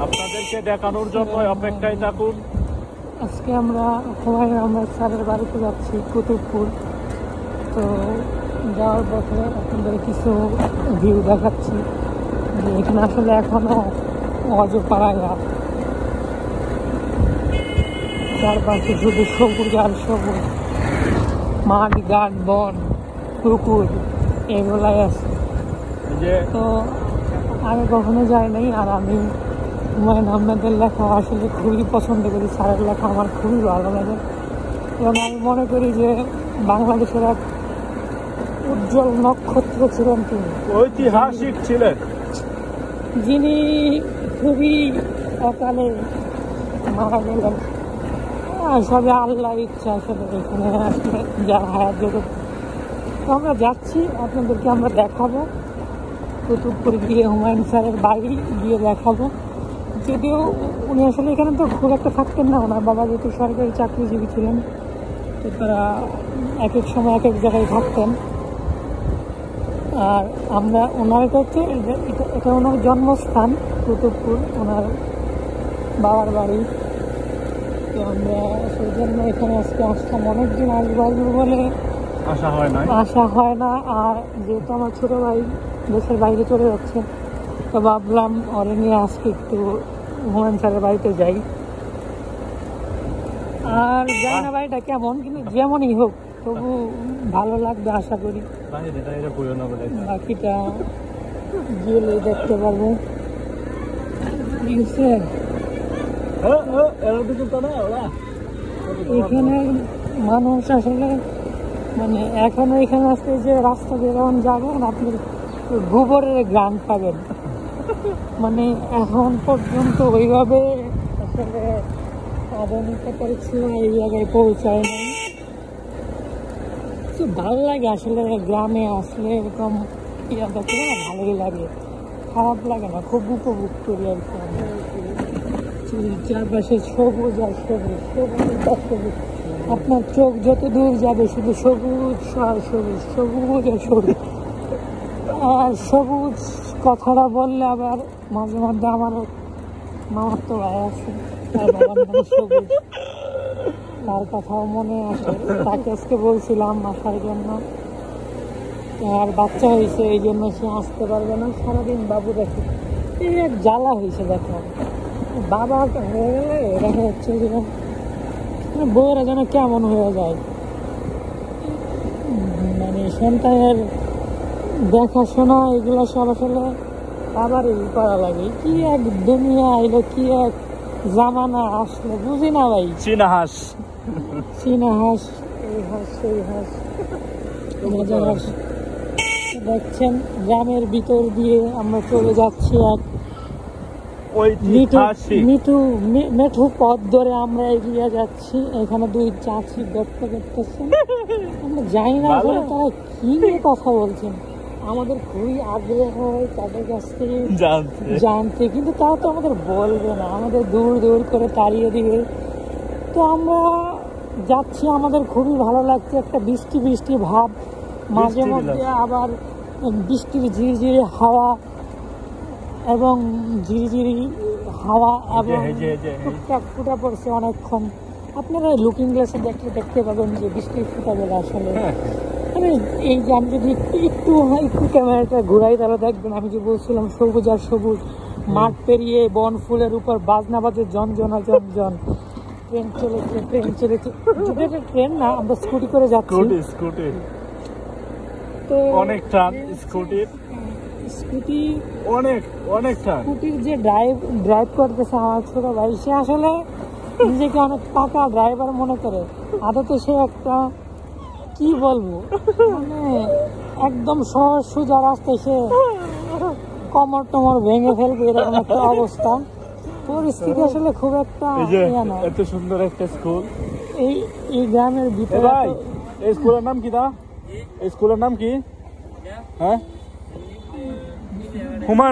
আপনাদেরকে দেখানোর জন্য অপেক্ষায় থাকুন। আজকে আমরা হুমায়ুন আহমেদ স্যারের বাড়িতে যাচ্ছি কুতুবপুর। তো যাওয়ার পথে আপনাদের কিছু ভিউ দেখাচ্ছি যে এখানে আসলে এখনো অজপাড়ায়া চারপাশে শুধু সবুজ আর সবুজ, মাঠ ঘাট বন পুকুর এগুলাই আছে। তো আমি কখনো যাই নাই, আর আমি হুমায়ুন আহমেদের লেখা আসলে খুবই পছন্দ করি। স্যারের লেখা আমার খুবই ভালো লাগে এবং আমি মনে করি যে বাংলাদেশের এক উজ্জ্বল নক্ষত্র ছিলেন তিনি, ঐতিহাসিক ছিলেন, যিনি খুবই অকালে মারা গেলেন। সবে আল্লাহর ইচ্ছা আসলে এখানে আসলে যার হায়াত জগৎ। তো আমরা যাচ্ছি, আপনাদেরকে আমরা দেখাবো কুতুবপুর গিয়ে হুমায়ুন স্যারের বাড়ি গিয়ে দেখাবো। যদিও উনি আসলে এখানে তো খুব একটা থাকতেন না, ওনার বাবা যেহেতু সরকারি চাকরিজীবী ছিলেন, তো তারা এক এক সময় এক এক জায়গায় থাকতেন। আর আমরা ওনার কাছে এটা ওনার জন্মস্থান কুতুবপুর, ওনার বাবার বাড়ি। তো আমরা সেই জন্য এখানে আজকে আসলাম। অনেকদিন আসবো বলে আসা হয় না। আর যেহেতু আমার ছোটো ভাই দেশের বাইরে চলে যাচ্ছে, তো ভাবলাম ওরে নিয়ে আজকে একটু হুমায়ুন স্যারের বাড়িতে যাই। আর জানি না বাড়িটা কেমন, কিন্তু যেমনই হোক তবু ভালো লাগবে আশা করি। বাকিটা গেলে দেখতে পারবো। ঠিক আছে, এখানে মানুষ আসলে মানে এখনো এখানে আসতে যে রাস্তা দিয়ে যখন যাবেন আপনি গোবরের গ্রাম পাবেন। মানে এখন পর্যন্ত ওইভাবে আসলে আধুনিকতার ছোঁয়া এই জায়গায় পৌঁছায় নাই। খুব ভালো লাগে আসলে গ্রামে আসলে এরকম ইয়া দেখলে না, ভালোই লাগে, খারাপ লাগে না, খুব উপভোগ করি আর কি। চারপাশে সবুজ আর সবুজ, সবুজ আর সবুজ। আপনার চোখ যত দূর যাবে শুধু সবুজ আর সবুজ, সবুজ আর সবুজ। আর সবুজ কথাটা বললে আবার মাঝে মধ্যে আমার মামার তো ভাই আছে, তার বাবার নাম সবুজ, তার কথাও মনে আসে। তাকে আজকে বলছিলাম আসার জন্য, আর বাচ্চা হয়েছে এই জন্য সে আসতে পারবে না, সারাদিন বাবু দেখে। এই এক জ্বালা হয়েছে দেখো, বাবা হয়ে গেলে দেখা যাচ্ছে যে বউরা যেন কেমন হয়ে যায়। মানে সন্তানের দেখাশোনা এগুলো সব আসলে আবারই করা লাগে। কি এক দুনিয়া এলো, কি এক জামানা আসলো, বুঝি না ভাই। চীনা হাঁস, এই হাঁস সেই হাঁস, মজা হাঁস। দেখছেন গ্রামের ভিতর দিয়ে আমরা চলে যাচ্ছি এক মেঠু পথ ধরে আমরা এগিয়ে যাচ্ছি। এখানে দুই চাচি গপ্প করতেছেন, আমরা জানি না আসলে তারা কি নিয়ে কথা বলছেন। আমাদের খুবই আগ্রহ হয় তাদের কাছ থেকে জানতে, কিন্তু তারা তো আমাদের বলবে না, আমাদের দূর দূর করে তাড়িয়ে দিবে। তো আমরা যাচ্ছি, আমাদের খুবই ভালো লাগছে। একটা বৃষ্টি বৃষ্টি ভাব, মাঝে মধ্যে আবার বৃষ্টির ঝিরিঝিরি হাওয়া এবং ঝিরিঝিরি হাওয়া এবং টুকটাক ফুটা পড়ছে অনেকক্ষণ। আপনারা লুকিং গ্লাসে দেখলে দেখতে পাবেন যে বৃষ্টির ফুটাগুলো আসলে মানে এই যে আমি যদি একটু ক্যামেরাটা ঘুরাই তাহলে দেখবেন আমি যে বলছিলাম সবুজ আর সবুজ, মাঠ পেরিয়ে বন ফুলের উপর বাজনা বাজে ঝনঝনা ঝনঝন। ট্রেন চলেছে, ট্রেন না, আমরা স্কুটি করে যাচ্ছি। তো অনেক টান স্কুটির স্কুটির যে ড্রাইভ করতেছে আমার ছোট ভাই, সে আসলে নিজেকে অনেক পাকা ড্রাইভার মনে করে। আদতে সে একটা কি বলবো, মানে একদম সহজ সোজা রাস্তায় সে কমর টমর ভেঙে ফেলবে এরকম একটা অবস্থা। পরিস্থিতি আসলে খুব একটা এত সুন্দর একটা স্কুল এই গ্রামের ভিতরে। এই স্কুলের নাম কি? এই স্কুলের নাম কি? হ্যাঁ, হুমায়ুন